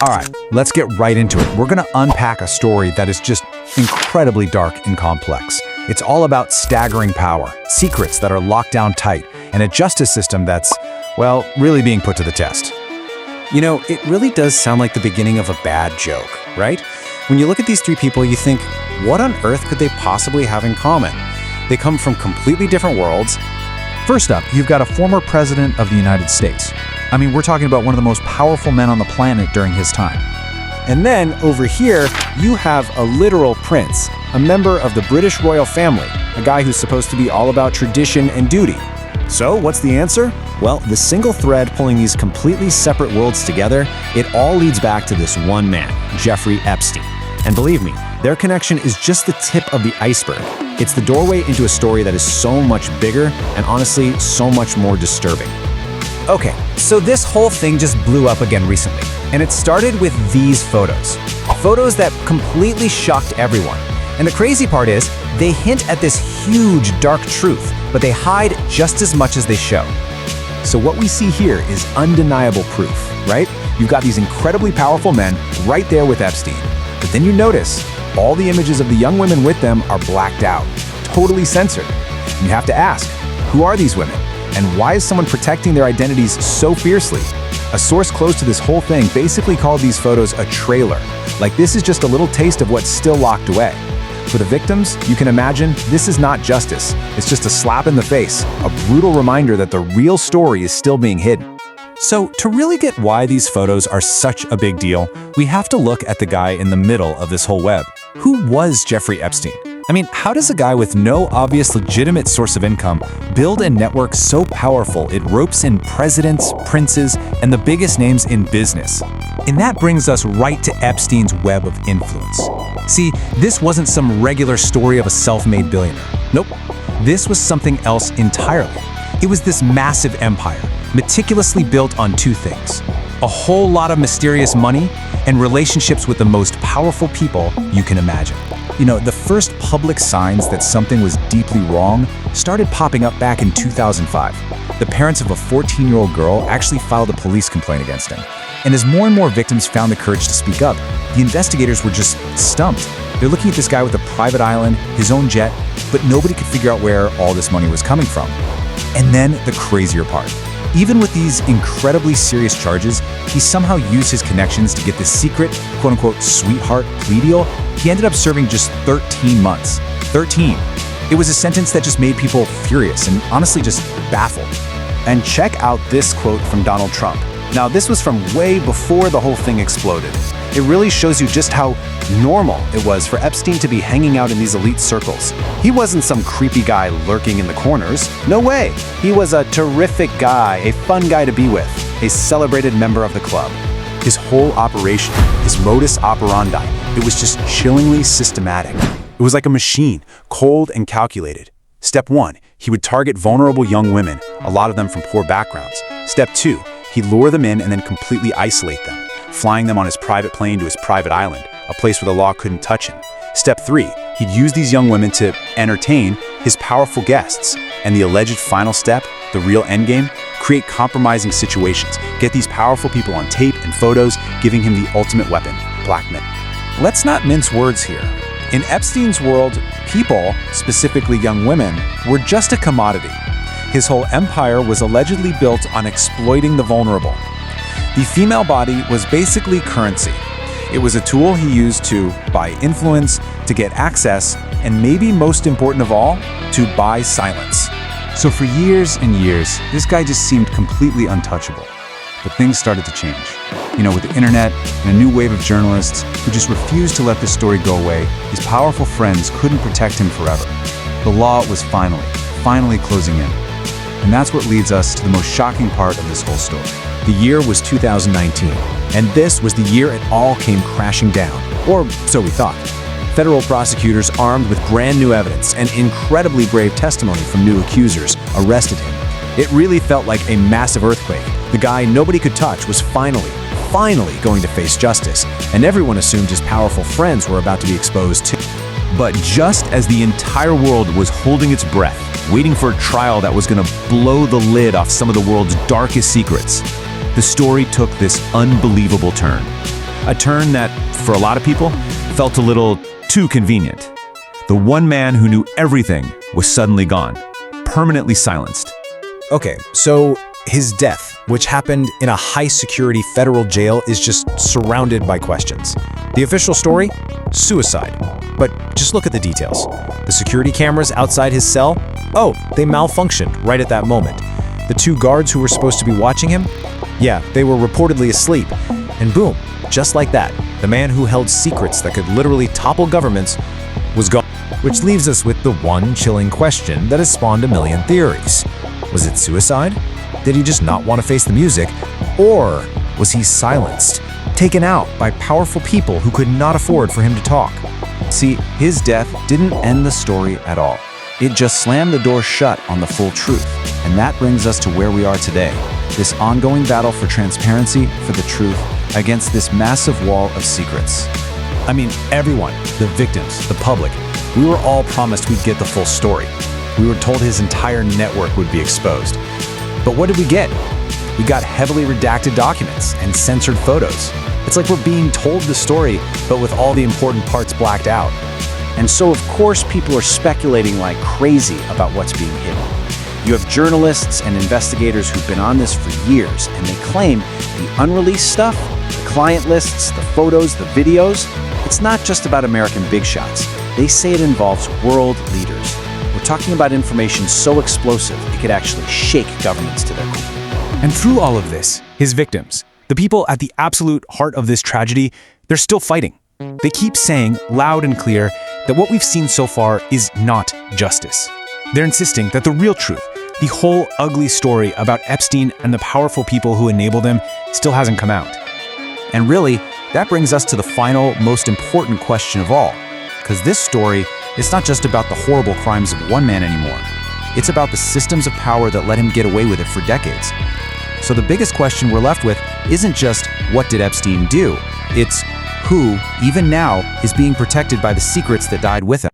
All right, let's get right into it. We're going to unpack a story that is just incredibly dark and complex. It's all about staggering power, secrets that are locked down tight, and a justice system that's, well, really being put to the test. You know, it really does sound like the beginning of a bad joke, right? When you look at these three people, you think, what on earth could they possibly have in common? They come from completely different worlds. First up, you've got a former president of the United States. I mean, we're talking about one of the most powerful men on the planet during his time. And then, over here, you have a literal prince, a member of the British royal family, a guy who's supposed to be all about tradition and duty. So, what's the answer? Well, the single thread pulling these completely separate worlds together, it all leads back to this one man, Jeffrey Epstein. And believe me, their connection is just the tip of the iceberg. It's the doorway into a story that is so much bigger and honestly, so much more disturbing. Okay, so this whole thing just blew up again recently, and it started with these photos. Photos that completely shocked everyone. And the crazy part is, they hint at this huge dark truth, but they hide just as much as they show. So what we see here is undeniable proof, right? You've got these incredibly powerful men right there with Epstein. But then you notice, all the images of the young women with them are blacked out, totally censored. And you have to ask, who are these women? And why is someone protecting their identities so fiercely? A source close to this whole thing basically called these photos a trailer. Like this is just a little taste of what's still locked away. For the victims, you can imagine this is not justice. It's just a slap in the face, a brutal reminder that the real story is still being hidden. So to really get why these photos are such a big deal, we have to look at the guy in the middle of this whole web. Who was Jeffrey Epstein? I mean, how does a guy with no obvious legitimate source of income build a network so powerful it ropes in presidents, princes, and the biggest names in business? And that brings us right to Epstein's web of influence. See, this wasn't some regular story of a self-made billionaire. Nope, this was something else entirely. It was this massive empire, meticulously built on two things: a whole lot of mysterious money and relationships with the most powerful people you can imagine. You know, the first public signs that something was deeply wrong started popping up back in 2005. The parents of a 14-year-old girl actually filed a police complaint against him. And as more and more victims found the courage to speak up, the investigators were just stumped. They're looking at this guy with a private island, his own jet, but nobody could figure out where all this money was coming from. And then the crazier part. Even with these incredibly serious charges, he somehow used his connections to get this secret, quote-unquote, sweetheart plea deal. He ended up serving just 13 months. 13. It was a sentence that just made people furious and honestly just baffled. And check out this quote from Donald Trump. Now, this was from way before the whole thing exploded. It really shows you just how normal it was for Epstein to be hanging out in these elite circles. He wasn't some creepy guy lurking in the corners. No way. He was a terrific guy, a fun guy to be with, a celebrated member of the club. His whole operation, his modus operandi, it was just chillingly systematic. It was like a machine, cold and calculated. Step 1, he would target vulnerable young women, a lot of them from poor backgrounds. Step 2, he'd lure them in and then completely isolate them, flying them on his private plane to his private island, a place where the law couldn't touch him. Step 3, he'd use these young women to entertain his powerful guests. And the alleged final step, the real endgame, create compromising situations, get these powerful people on tape and photos, giving him the ultimate weapon, blackmail. Let's not mince words here. In Epstein's world, people, specifically young women, were just a commodity. His whole empire was allegedly built on exploiting the vulnerable. The female body was basically currency. It was a tool he used to buy influence, to get access, and maybe most important of all, to buy silence. So for years and years, this guy just seemed completely untouchable. But things started to change. You know, with the internet and a new wave of journalists who just refused to let this story go away, his powerful friends couldn't protect him forever. The law was finally closing in. And that's what leads us to the most shocking part of this whole story. The year was 2019, and this was the year it all came crashing down, or so we thought. Federal prosecutors, armed with brand new evidence and incredibly brave testimony from new accusers, arrested him. It really felt like a massive earthquake. The guy nobody could touch was finally going to face justice, and everyone assumed his powerful friends were about to be exposed too. But just as the entire world was holding its breath, waiting for a trial that was going to blow the lid off some of the world's darkest secrets, the story took this unbelievable turn. A turn that, for a lot of people, felt a little too convenient. The one man who knew everything was suddenly gone, permanently silenced. Okay, so his death, which happened in a high-security federal jail, is just surrounded by questions. The official story? Suicide. But just look at the details. The security cameras outside his cell? Oh, they malfunctioned right at that moment. The 2 guards who were supposed to be watching him? Yeah, they were reportedly asleep. And boom, just like that, the man who held secrets that could literally topple governments was gone. Which leaves us with the one chilling question that has spawned a million theories. Was it suicide? Did he just not want to face the music? Or was he silenced, taken out by powerful people who could not afford for him to talk? See, his death didn't end the story at all. It just slammed the door shut on the full truth. And that brings us to where we are today. This ongoing battle for transparency, for the truth, against this massive wall of secrets. I mean, everyone, the victims, the public, we were all promised we'd get the full story. We were told his entire network would be exposed. But what did we get? We got heavily redacted documents and censored photos. It's like we're being told the story, but with all the important parts blacked out. And so, of course, people are speculating like crazy about what's being hidden. You have journalists and investigators who've been on this for years, and they claim the unreleased stuff, the client lists, the photos, the videos, it's not just about American big shots. They say it involves world leaders. We're talking about information so explosive, it could actually shake governments to their core. And through all of this, his victims, the people at the absolute heart of this tragedy, they're still fighting. They keep saying loud and clear that what we've seen so far is not justice. They're insisting that the real truth, the whole ugly story about Epstein and the powerful people who enabled him, still hasn't come out. And really, that brings us to the final, most important question of all. Because this story is not just about the horrible crimes of one man anymore. It's about the systems of power that let him get away with it for decades. So the biggest question we're left with isn't just what did Epstein do? It's who, even now, is being protected by the secrets that died with him.